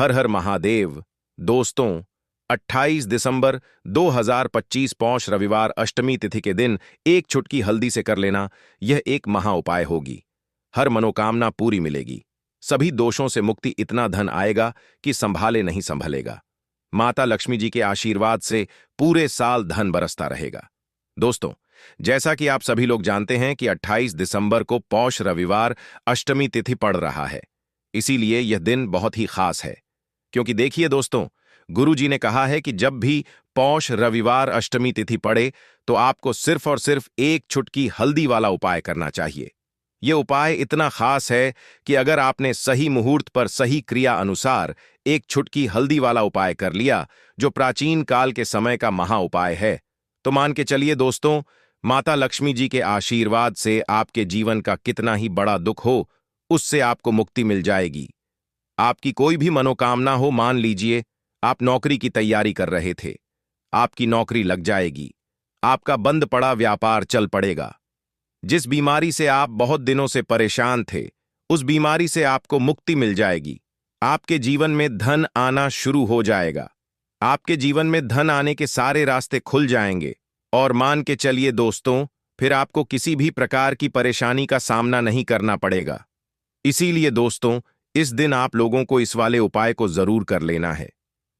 हर हर महादेव। दोस्तों, 28 दिसंबर 2025 पौष रविवार अष्टमी तिथि के दिन एक चुटकी हल्दी से कर लेना यह एक महा उपाय होगी। हर मनोकामना पूरी मिलेगी। सभी दोषों से मुक्ति, इतना धन आएगा कि संभाले नहीं संभलेगा। माता लक्ष्मी जी के आशीर्वाद से पूरे साल धन बरसता रहेगा। दोस्तों, जैसा कि आप सभी लोग जानते हैं कि 28 दिसंबर को पौष रविवार अष्टमी तिथि पड़ रहा है। इसीलिए यह दिन बहुत ही खास है, क्योंकि देखिए दोस्तों, गुरु जी ने कहा है कि जब भी पौष रविवार अष्टमी तिथि पड़े तो आपको सिर्फ और सिर्फ एक चुटकी हल्दी वाला उपाय करना चाहिए। यह उपाय इतना खास है कि अगर आपने सही मुहूर्त पर सही क्रिया अनुसार एक चुटकी हल्दी वाला उपाय कर लिया, जो प्राचीन काल के समय का महा उपाय है, तो मान के चलिए दोस्तों, माता लक्ष्मी जी के आशीर्वाद से आपके जीवन का कितना ही बड़ा दुख हो, उससे आपको मुक्ति मिल जाएगी। आपकी कोई भी मनोकामना हो, मान लीजिए आप नौकरी की तैयारी कर रहे थे, आपकी नौकरी लग जाएगी। आपका बंद पड़ा व्यापार चल पड़ेगा। जिस बीमारी से आप बहुत दिनों से परेशान थे, उस बीमारी से आपको मुक्ति मिल जाएगी। आपके जीवन में धन आना शुरू हो जाएगा। आपके जीवन में धन आने के सारे रास्ते खुल जाएंगे। और मान के चलिए दोस्तों, फिर आपको किसी भी प्रकार की परेशानी का सामना नहीं करना पड़ेगा। इसीलिए दोस्तों, इस दिन आप लोगों को इस वाले उपाय को जरूर कर लेना है।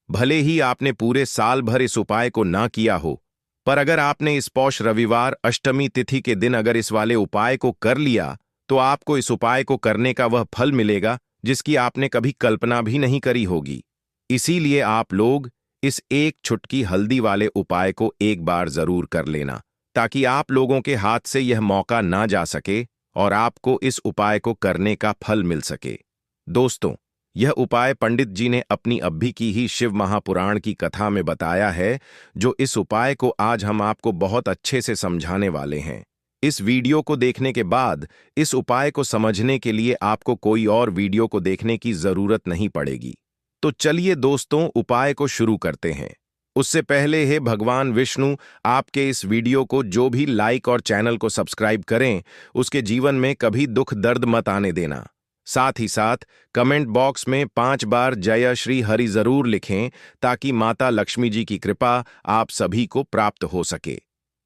भले ही आपने पूरे साल भर इस उपाय को ना किया हो, पर अगर आपने इस पौष रविवार अष्टमी तिथि के दिन अगर इस वाले उपाय को कर लिया, तो आपको इस उपाय को करने का वह फल मिलेगा जिसकी आपने कभी कल्पना भी नहीं करी होगी। इसीलिए आप लोग इस एक चुटकी हल्दी वाले उपाय को एक बार जरूर कर लेना, ताकि आप लोगों के हाथ से यह मौका ना जा सके और आपको इस उपाय को करने का फल मिल सके। दोस्तों, यह उपाय पंडित जी ने अपनी अभी की ही शिव महापुराण की कथा में बताया है, जो इस उपाय को आज हम आपको बहुत अच्छे से समझाने वाले हैं। इस वीडियो को देखने के बाद इस उपाय को समझने के लिए आपको कोई और वीडियो को देखने की जरूरत नहीं पड़ेगी। तो चलिए दोस्तों, उपाय को शुरू करते हैं। उससे पहले हे भगवान विष्णु, आपके इस वीडियो को जो भी लाइक और चैनल को सब्सक्राइब करें, उसके जीवन में कभी दुख दर्द मत आने देना। साथ ही साथ कमेंट बॉक्स में 5 बार जय श्री हरि जरूर लिखें, ताकि माता लक्ष्मी जी की कृपा आप सभी को प्राप्त हो सके।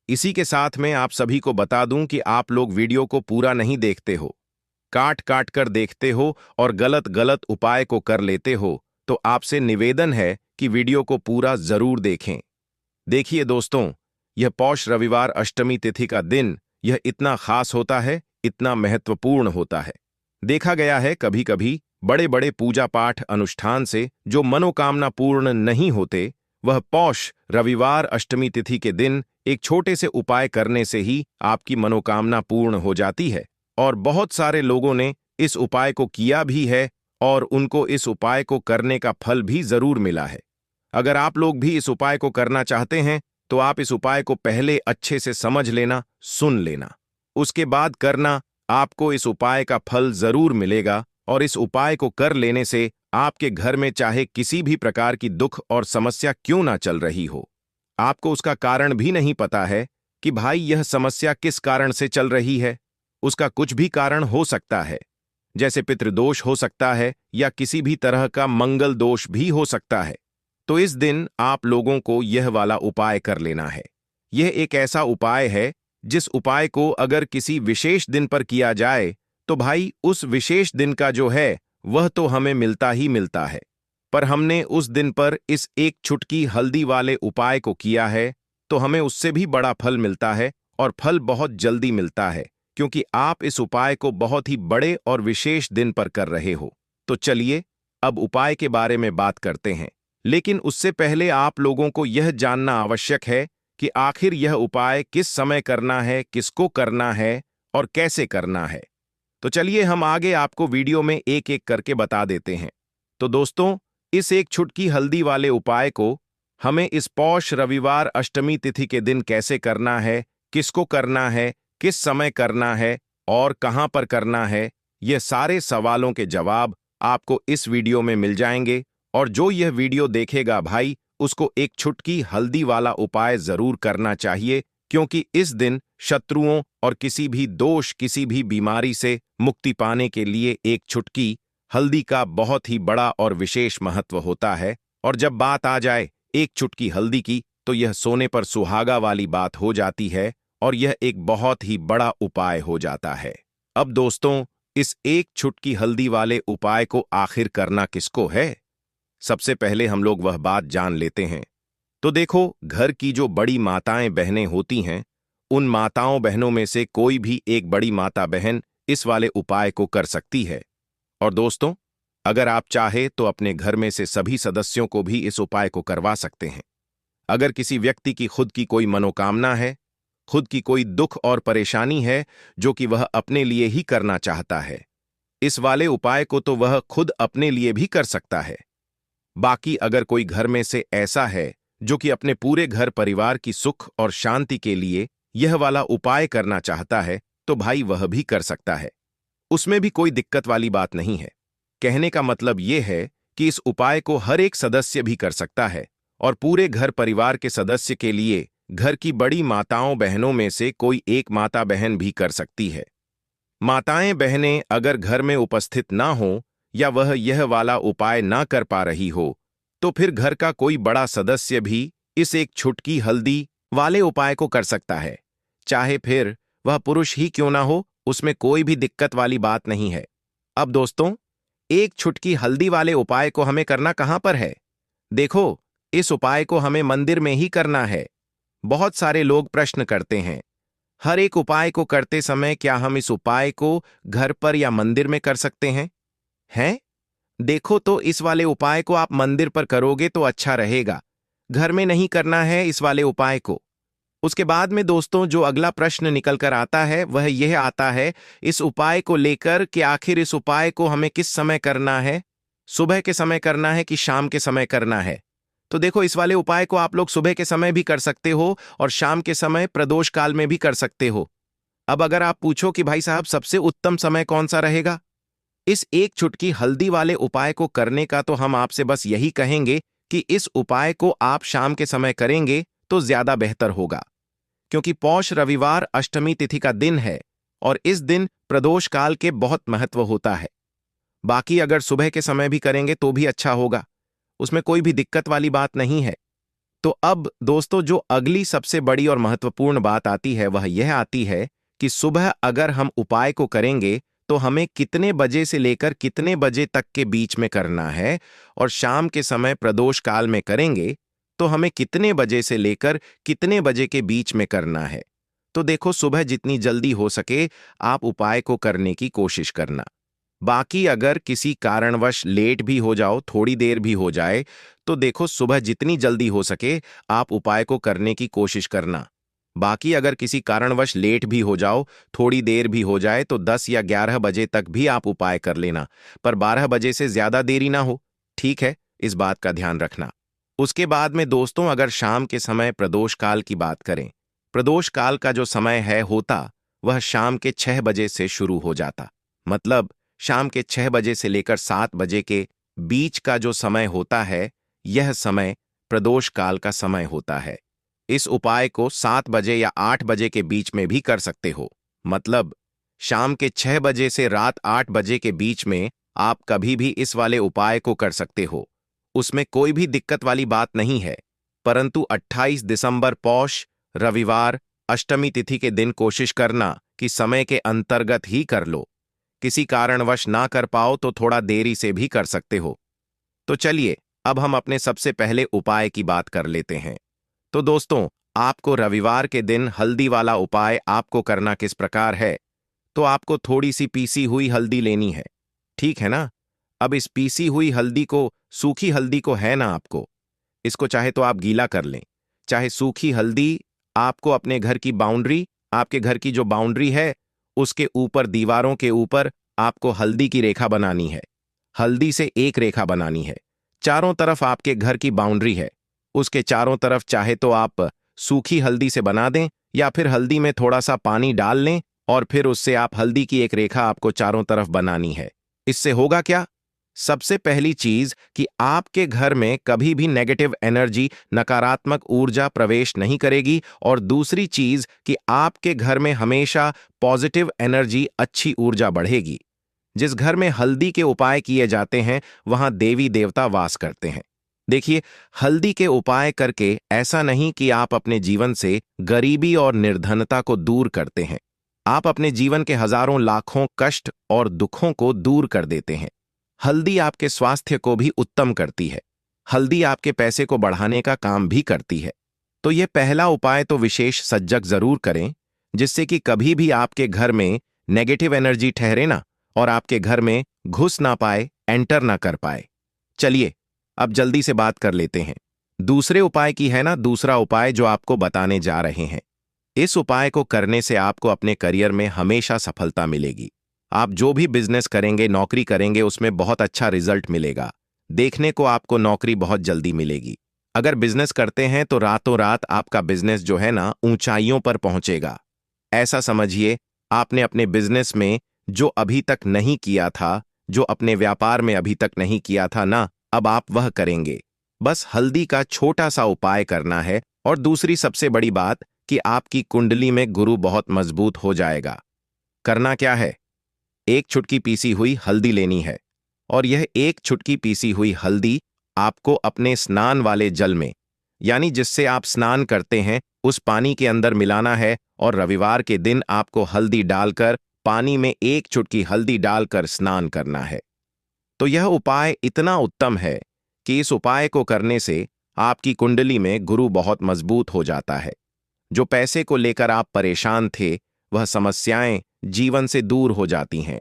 इसी के साथ में आप सभी को बता दूं कि आप लोग वीडियो को पूरा नहीं देखते हो, काट काट कर देखते हो और गलत गलत उपाय को कर लेते हो, तो आपसे निवेदन है कि वीडियो को पूरा जरूर देखें। देखिए दोस्तों, यह पौष रविवार अष्टमी तिथि का दिन यह इतना खास होता है, इतना महत्वपूर्ण होता है। देखा गया है कभी कभी बड़े बड़े पूजा पाठ अनुष्ठान से जो मनोकामना पूर्ण नहीं होते, वह पौष रविवार अष्टमी तिथि के दिन एक छोटे से उपाय करने से ही आपकी मनोकामना पूर्ण हो जाती है। और बहुत सारे लोगों ने इस उपाय को किया भी है और उनको इस उपाय को करने का फल भी जरूर मिला है। अगर आप लोग भी इस उपाय को करना चाहते हैं, तो आप इस उपाय को पहले अच्छे से समझ लेना, सुन लेना, उसके बाद करना। आपको इस उपाय का फल जरूर मिलेगा और इस उपाय को कर लेने से आपके घर में चाहे किसी भी प्रकार की दुख और समस्या क्यों ना चल रही हो, आपको उसका कारण भी नहीं पता है कि भाई यह समस्या किस कारण से चल रही है। उसका कुछ भी कारण हो सकता है, जैसे पितृदोष हो सकता है या किसी भी तरह का मंगल दोष भी हो सकता है। तो इस दिन आप लोगों को यह वाला उपाय कर लेना है। यह एक ऐसा उपाय है जिस उपाय को अगर किसी विशेष दिन पर किया जाए, तो भाई उस विशेष दिन का जो है वह तो हमें मिलता ही मिलता है। पर हमने उस दिन पर इस एक चुटकी हल्दी वाले उपाय को किया है, तो हमें उससे भी बड़ा फल मिलता है और फल बहुत जल्दी मिलता है, क्योंकि आप इस उपाय को बहुत ही बड़े और विशेष दिन पर कर रहे हो। तो चलिए अब उपाय के बारे में बात करते हैं, लेकिन उससे पहले आप लोगों को यह जानना आवश्यक है कि आखिर यह उपाय किस समय करना है, किसको करना है और कैसे करना है। तो चलिए हम आगे आपको वीडियो में एक एक करके बता देते हैं। तो दोस्तों, इस एक चुटकी हल्दी वाले उपाय को हमें इस पौष रविवार अष्टमी तिथि के दिन कैसे करना है, किसको करना है, किस समय करना है और कहां पर करना है, यह सारे सवालों के जवाब आपको इस वीडियो में मिल जाएंगे। और जो यह वीडियो देखेगा भाई, उसको एक चुटकी हल्दी वाला उपाय जरूर करना चाहिए, क्योंकि इस दिन शत्रुओं और किसी भी दोष, किसी भी बीमारी से मुक्ति पाने के लिए एक चुटकी हल्दी का बहुत ही बड़ा और विशेष महत्व होता है, और जब बात आ जाए एक चुटकी हल्दी की, तो यह सोने पर सुहागा वाली बात हो जाती है, और यह एक बहुत ही बड़ा उपाय हो जाता है। अब दोस्तों, इस एक चुटकी हल्दी वाले उपाय को आखिर करना किसको है? सबसे पहले हम लोग वह बात जान लेते हैं। तो देखो, घर की जो बड़ी माताएं बहनें होती हैं, उन माताओं बहनों में से कोई भी एक बड़ी माता बहन इस वाले उपाय को कर सकती है। और दोस्तों, अगर आप चाहे तो अपने घर में से सभी सदस्यों को भी इस उपाय को करवा सकते हैं। अगर किसी व्यक्ति की खुद की कोई मनोकामना है, खुद की कोई दुख और परेशानी है जो कि वह अपने लिए ही करना चाहता है, इस वाले उपाय को तो वह खुद अपने लिए भी कर सकता है। बाकी अगर कोई घर में से ऐसा है जो कि अपने पूरे घर परिवार की सुख और शांति के लिए यह वाला उपाय करना चाहता है, तो भाई वह भी कर सकता है। उसमें भी कोई दिक्कत वाली बात नहीं है। कहने का मतलब यह है कि इस उपाय को हर एक सदस्य भी कर सकता है, और पूरे घर परिवार के सदस्य के लिए घर की बड़ी माताओं बहनों में से कोई एक माता बहन भी कर सकती है। माताएं बहनें अगर घर में उपस्थित ना हो, या वह यह वाला उपाय ना कर पा रही हो, तो फिर घर का कोई बड़ा सदस्य भी इस एक चुटकी हल्दी वाले उपाय को कर सकता है। चाहे फिर वह पुरुष ही क्यों ना हो, उसमें कोई भी दिक्कत वाली बात नहीं है। अब दोस्तों, एक चुटकी हल्दी वाले उपाय को हमें करना कहां पर है? देखो, इस उपाय को हमें मंदिर में ही करना है। बहुत सारे लोग प्रश्न करते हैं, हर एक उपाय को करते समय क्या हम इस उपाय को घर पर या मंदिर में कर सकते हैं? हैं? देखो, तो इस वाले उपाय को आप मंदिर पर करोगे तो अच्छा रहेगा। घर में नहीं करना है इस वाले उपाय को। उसके बाद में दोस्तों, जो अगला प्रश्न निकल कर आता है वह यह आता है इस उपाय को लेकर कि आखिर इस उपाय को हमें किस समय करना है? सुबह के समय करना है कि शाम के समय करना है? तो देखो, इस वाले उपाय को आप लोग सुबह के समय भी कर सकते हो और शाम के समय प्रदोष काल में भी कर सकते हो। अब अगर आप पूछो कि भाई साहब सबसे उत्तम समय कौन सा रहेगा इस एक चुटकी हल्दी वाले उपाय को करने का, तो हम आपसे बस यही कहेंगे कि इस उपाय को आप शाम के समय करेंगे तो ज्यादा बेहतर होगा, क्योंकि पौष रविवार अष्टमी तिथि का दिन है और इस दिन प्रदोष काल के बहुत महत्व होता है। बाकी अगर सुबह के समय भी करेंगे तो भी अच्छा होगा, उसमें कोई भी दिक्कत वाली बात नहीं है। तो अब दोस्तों, जो अगली सबसे बड़ी और महत्वपूर्ण बात आती है वह यह आती है कि सुबह अगर हम उपाय को करेंगे तो हमें कितने बजे से लेकर कितने बजे तक के बीच में करना है, और शाम के समय प्रदोष काल में करेंगे तो हमें कितने बजे से लेकर कितने बजे के बीच में करना है। तो देखो, सुबह जितनी जल्दी हो सके आप उपाय को करने की कोशिश करना। बाकी अगर किसी कारणवश लेट भी हो जाओ, थोड़ी देर भी हो जाए, तो देखो सुबह जितनी जल्दी हो सके आप उपाय को करने की कोशिश करना। बाकी अगर किसी कारणवश लेट भी हो जाओ, थोड़ी देर भी हो जाए, तो 10 या 11 बजे तक भी आप उपाय कर लेना, पर 12 बजे से ज्यादा देरी ना हो। ठीक है, इस बात का ध्यान रखना। उसके बाद में दोस्तों, अगर शाम के समय प्रदोष काल की बात करें, प्रदोष काल का जो समय है होता वह शाम के 6 बजे से शुरू हो जाता। मतलब शाम के 6 बजे से लेकर 7 बजे के बीच का जो समय होता है, यह समय प्रदोष काल का समय होता है। इस उपाय को 7 बजे या 8 बजे के बीच में भी कर सकते हो। मतलब शाम के 6 बजे से रात 8 बजे के बीच में आप कभी भी इस वाले उपाय को कर सकते हो, उसमें कोई भी दिक्कत वाली बात नहीं है। परंतु 28 दिसंबर पौष रविवार अष्टमी तिथि के दिन कोशिश करना कि समय के अंतर्गत ही कर लो। किसी कारणवश ना कर पाओ तो थोड़ा देरी से भी कर सकते हो। तो चलिए, अब हम अपने सबसे पहले उपाय की बात कर लेते हैं। तो दोस्तों, आपको रविवार के दिन हल्दी वाला उपाय आपको करना किस प्रकार है? तो आपको थोड़ी सी पीसी हुई हल्दी लेनी है, ठीक है ना? अब इस पीसी हुई हल्दी को, सूखी हल्दी को है ना आपको, इसको चाहे तो आप गीला कर लें, चाहे सूखी हल्दी आपको अपने घर की बाउंड्री, आपके घर की जो बाउंड्री है उसके ऊपर, दीवारों के ऊपर आपको हल्दी की रेखा बनानी है। हल्दी से एक रेखा बनानी है। चारों तरफ आपके घर की बाउंड्री है, उसके चारों तरफ चाहे तो आप सूखी हल्दी से बना दें, या फिर हल्दी में थोड़ा सा पानी डाल लें और फिर उससे आप हल्दी की एक रेखा आपको चारों तरफ बनानी है। इससे होगा क्या? सबसे पहली चीज कि आपके घर में कभी भी नेगेटिव एनर्जी, नकारात्मक ऊर्जा प्रवेश नहीं करेगी, और दूसरी चीज कि आपके घर में हमेशा पॉजिटिव एनर्जी, अच्छी ऊर्जा बढ़ेगी। जिस घर में हल्दी के उपाय किए जाते हैं वहां देवी देवता वास करते हैं। देखिए, हल्दी के उपाय करके ऐसा नहीं कि आप अपने जीवन से गरीबी और निर्धनता को दूर करते हैं, आप अपने जीवन के हजारों लाखों कष्ट और दुखों को दूर कर देते हैं। हल्दी आपके स्वास्थ्य को भी उत्तम करती है। हल्दी आपके पैसे को बढ़ाने का काम भी करती है। तो यह पहला उपाय तो विशेष सजग जरूर करें, जिससे कि कभी भी आपके घर में नेगेटिव एनर्जी ठहरे ना और आपके घर में घुस ना पाए, एंटर ना कर पाए। चलिए अब जल्दी से बात कर लेते हैं दूसरे उपाय की। है ना दूसरा उपाय जो आपको बताने जा रहे हैं। इस उपाय को करने से आपको अपने करियर में हमेशा सफलता मिलेगी। आप जो भी बिजनेस करेंगे, नौकरी करेंगे, उसमें बहुत अच्छा रिजल्ट मिलेगा। देखने को आपको नौकरी बहुत जल्दी मिलेगी। अगर बिजनेस करते हैं तो रातों रात आपका बिजनेस जो है ना ऊंचाइयों पर पहुंचेगा। ऐसा समझिए, आपने अपने बिजनेस में जो अभी तक नहीं किया था, जो अपने व्यापार में अभी तक नहीं किया था ना, अब आप वह करेंगे। बस हल्दी का छोटा सा उपाय करना है। और दूसरी सबसे बड़ी बात कि आपकी कुंडली में गुरु बहुत मजबूत हो जाएगा। करना क्या है, एक चुटकी पीसी हुई हल्दी लेनी है और यह एक चुटकी पीसी हुई हल्दी आपको अपने स्नान वाले जल में, यानी जिससे आप स्नान करते हैं, उस पानी के अंदर मिलाना है। और रविवार के दिन आपको हल्दी डालकर पानी में एक चुटकी हल्दी डालकर स्नान करना है। तो यह उपाय इतना उत्तम है कि इस उपाय को करने से आपकी कुंडली में गुरु बहुत मजबूत हो जाता है। जो पैसे को लेकर आप परेशान थे, वह समस्याएं जीवन से दूर हो जाती हैं।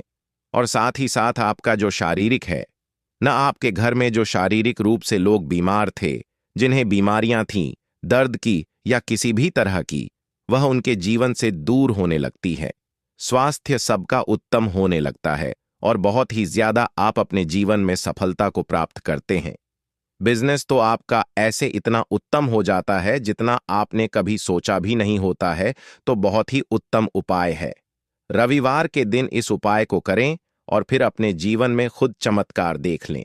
और साथ ही साथ आपका जो शारीरिक है न, आपके घर में जो शारीरिक रूप से लोग बीमार थे, जिन्हें बीमारियां थीं, दर्द की या किसी भी तरह की, वह उनके जीवन से दूर होने लगती है। स्वास्थ्य सबका उत्तम होने लगता है और बहुत ही ज्यादा आप अपने जीवन में सफलता को प्राप्त करते हैं। बिजनेस तो आपका ऐसे इतना उत्तम हो जाता है जितना आपने कभी सोचा भी नहीं होता है। तो बहुत ही उत्तम उपाय है। रविवार के दिन इस उपाय को करें और फिर अपने जीवन में खुद चमत्कार देख लें।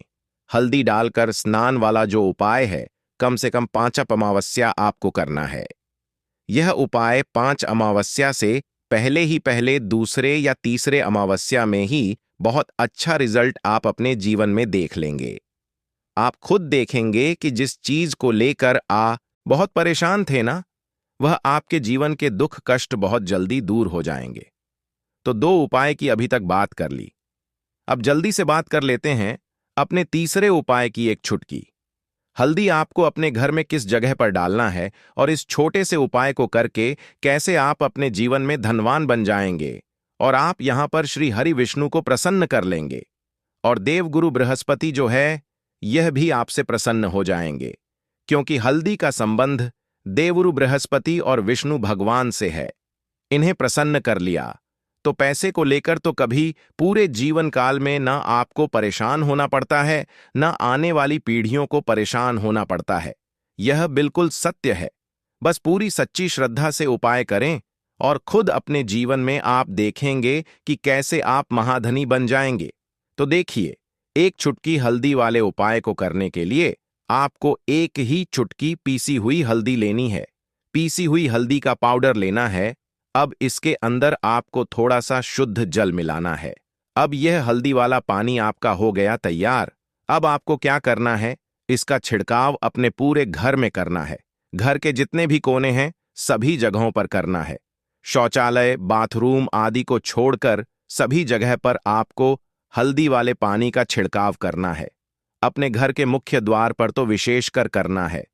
हल्दी डालकर स्नान वाला जो उपाय है, कम से कम 5 अमावस्या आपको करना है। यह उपाय 5 अमावस्या से पहले ही पहले दूसरे या तीसरे अमावस्या में ही बहुत अच्छा रिजल्ट आप अपने जीवन में देख लेंगे। आप खुद देखेंगे कि जिस चीज को लेकर बहुत परेशान थे ना, वह आपके जीवन के दुख कष्ट बहुत जल्दी दूर हो जाएंगे। तो 2 उपाय की अभी तक बात कर ली। अब जल्दी से बात कर लेते हैं अपने तीसरे उपाय की। एक चुटकी हल्दी आपको अपने घर में किस जगह पर डालना है और इस छोटे से उपाय को करके कैसे आप अपने जीवन में धनवान बन जाएंगे और आप यहां पर श्री हरि विष्णु को प्रसन्न कर लेंगे। और देवगुरु बृहस्पति जो है, यह भी आपसे प्रसन्न हो जाएंगे, क्योंकि हल्दी का संबंध देवगुरु बृहस्पति और विष्णु भगवान से है। इन्हें प्रसन्न कर लिया तो पैसे को लेकर तो कभी पूरे जीवन काल में न आपको परेशान होना पड़ता है, न आने वाली पीढ़ियों को परेशान होना पड़ता है। यह बिल्कुल सत्य है। बस पूरी सच्ची श्रद्धा से उपाय करें और खुद अपने जीवन में आप देखेंगे कि कैसे आप महाधनी बन जाएंगे। तो देखिए, एक चुटकी हल्दी वाले उपाय को करने के लिए आपको एक ही चुटकी पीसी हुई हल्दी लेनी है। पीसी हुई हल्दी का पाउडर लेना है। अब इसके अंदर आपको थोड़ा सा शुद्ध जल मिलाना है। अब यह हल्दी वाला पानी आपका हो गया तैयार। अब आपको क्या करना है, इसका छिड़काव अपने पूरे घर में करना है। घर के जितने भी कोने हैं, सभी जगहों पर करना है। शौचालय, बाथरूम आदि को छोड़कर सभी जगह पर आपको हल्दी वाले पानी का छिड़काव करना है। अपने घर के मुख्य द्वार पर तो विशेषकर करना है।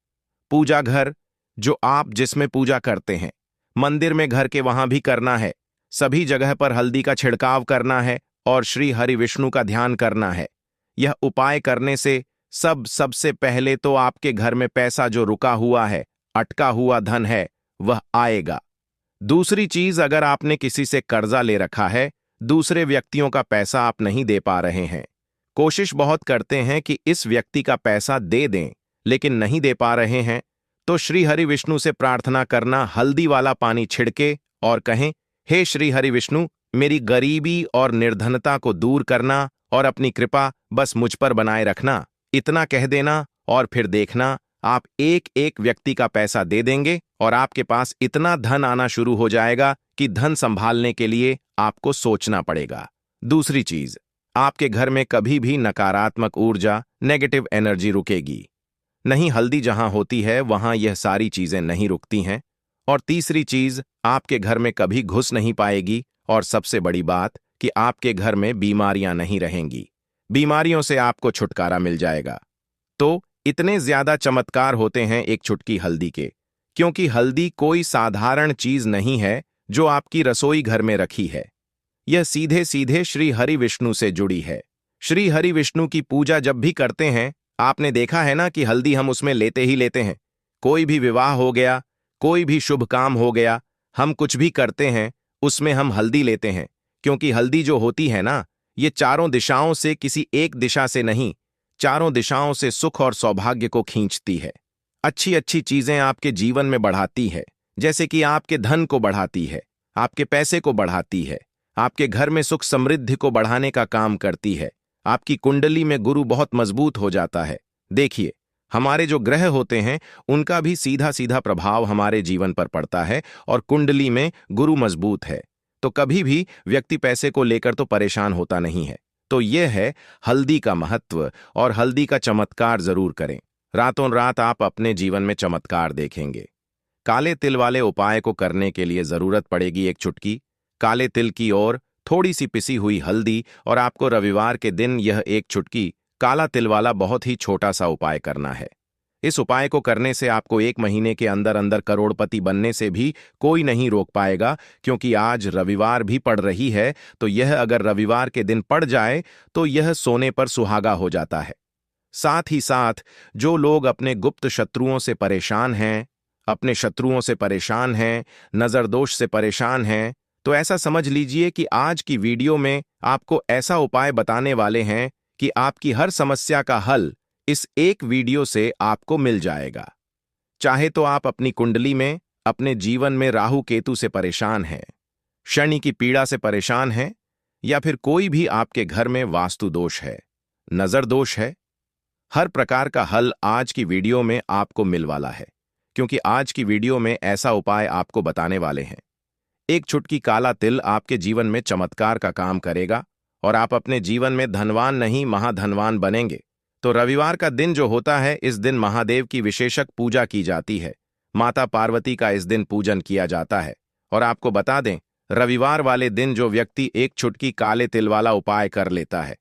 पूजा घर, जो आप जिसमें पूजा करते हैं, मंदिर में घर के वहां भी करना है। सभी जगह पर हल्दी का छिड़काव करना है और श्री हरि विष्णु का ध्यान करना है। यह उपाय करने से सबसे पहले तो आपके घर में पैसा जो रुका हुआ है, अटका हुआ धन है, वह आएगा। दूसरी चीज, अगर आपने किसी से कर्जा ले रखा है, दूसरे व्यक्तियों का पैसा आप नहीं दे पा रहे हैं, कोशिश बहुत करते हैं कि इस व्यक्ति का पैसा दे दें, लेकिन नहीं दे पा रहे हैं, तो श्री हरि विष्णु से प्रार्थना करना, हल्दी वाला पानी छिड़के और कहें, हे श्री हरि विष्णु, मेरी गरीबी और निर्धनता को दूर करना और अपनी कृपा बस मुझ पर बनाए रखना। इतना कह देना और फिर देखना, आप एक एक व्यक्ति का पैसा दे देंगे और आपके पास इतना धन आना शुरू हो जाएगा कि धन संभालने के लिए आपको सोचना पड़ेगा। दूसरी चीज, आपके घर में कभी भी नकारात्मक ऊर्जा, नेगेटिव एनर्जी रुकेगी नहीं। हल्दी जहां होती है वहां यह सारी चीजें नहीं रुकती हैं। और तीसरी चीज, आपके घर में कभी घुस नहीं पाएगी। और सबसे बड़ी बात कि आपके घर में बीमारियां नहीं रहेंगी। बीमारियों से आपको छुटकारा मिल जाएगा। तो इतने ज्यादा चमत्कार होते हैं एक चुटकी हल्दी के, क्योंकि हल्दी कोई साधारण चीज नहीं है जो आपकी रसोई घर में रखी है। यह सीधे सीधे श्री हरि विष्णु से जुड़ी है। श्री हरि विष्णु की पूजा जब भी करते हैं, आपने देखा है ना कि हल्दी हम उसमें लेते ही लेते हैं। कोई भी विवाह हो गया, कोई भी शुभ काम हो गया, हम कुछ भी करते हैं उसमें हम हल्दी लेते हैं। क्योंकि हल्दी जो होती है ना, ये चारों दिशाओं से, किसी एक दिशा से नहीं, चारों दिशाओं से सुख और सौभाग्य को खींचती है। अच्छी अच्छी चीजें आपके जीवन में बढ़ाती है। जैसे कि आपके धन को बढ़ाती है, आपके पैसे को बढ़ाती है, आपके घर में सुख समृद्धि को बढ़ाने का काम करती है। आपकी कुंडली में गुरु बहुत मजबूत हो जाता है। देखिए, हमारे जो ग्रह होते हैं उनका भी सीधा सीधा प्रभाव हमारे जीवन पर पड़ता है। और कुंडली में गुरु मजबूत है तो कभी भी व्यक्ति पैसे को लेकर तो परेशान होता नहीं है। तो यह है हल्दी का महत्व। और हल्दी का चमत्कार जरूर करें। रातों रात आप अपने जीवन में चमत्कार देखेंगे। काले तिल वाले उपाय को करने के लिए जरूरत पड़ेगी एक चुटकी काले तिल की और थोड़ी सी पिसी हुई हल्दी। और आपको रविवार के दिन यह एक चुटकी काला तिल वाला बहुत ही छोटा सा उपाय करना है। इस उपाय को करने से आपको 1 महीने के अंदर अंदर करोड़पति बनने से भी कोई नहीं रोक पाएगा। क्योंकि आज रविवार भी पड़ रही है, तो यह अगर रविवार के दिन पड़ जाए तो यह सोने पर सुहागा हो जाता है। साथ ही साथ जो लोग अपने गुप्त शत्रुओं से परेशान हैं, अपने शत्रुओं से परेशान हैं, नजर दोष से परेशान हैं, तो ऐसा समझ लीजिए कि आज की वीडियो में आपको ऐसा उपाय बताने वाले हैं कि आपकी हर समस्या का हल इस एक वीडियो से आपको मिल जाएगा। चाहे तो आप अपनी कुंडली में, अपने जीवन में राहु केतु से परेशान हैं, शनि की पीड़ा से परेशान हैं, या फिर कोई भी आपके घर में वास्तु दोष है, नजर दोष है, हर प्रकार का हल आज की वीडियो में आपको मिल वाला है। क्योंकि आज की वीडियो में ऐसा उपाय आपको बताने वाले हैं। एक चुटकी काला तिल आपके जीवन में चमत्कार का काम करेगा और आप अपने जीवन में धनवान नहीं महाधनवान बनेंगे। तो रविवार का दिन जो होता है, इस दिन महादेव की विशेषक पूजा की जाती है। माता पार्वती का इस दिन पूजन किया जाता है। और आपको बता दें, रविवार वाले दिन जो व्यक्ति एक चुटकी काले तिल वाला उपाय कर लेता है,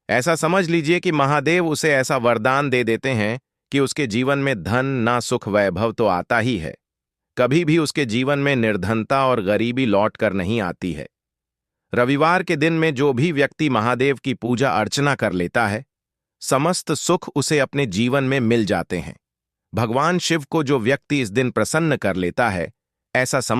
ऐसा समझ लीजिए कि महादेव उसे ऐसा वरदान दे देते हैं कि उसके जीवन में धन ना सुख वैभव तो आता ही है, कभी भी उसके जीवन में निर्धनता और गरीबी लौट कर नहीं आती है। रविवार के दिन में जो भी व्यक्ति महादेव की पूजा अर्चना कर लेता है, समस्त सुख उसे अपने जीवन में मिल जाते हैं। भगवान शिव को जो व्यक्ति इस दिन प्रसन्न कर लेता है, ऐसा समझ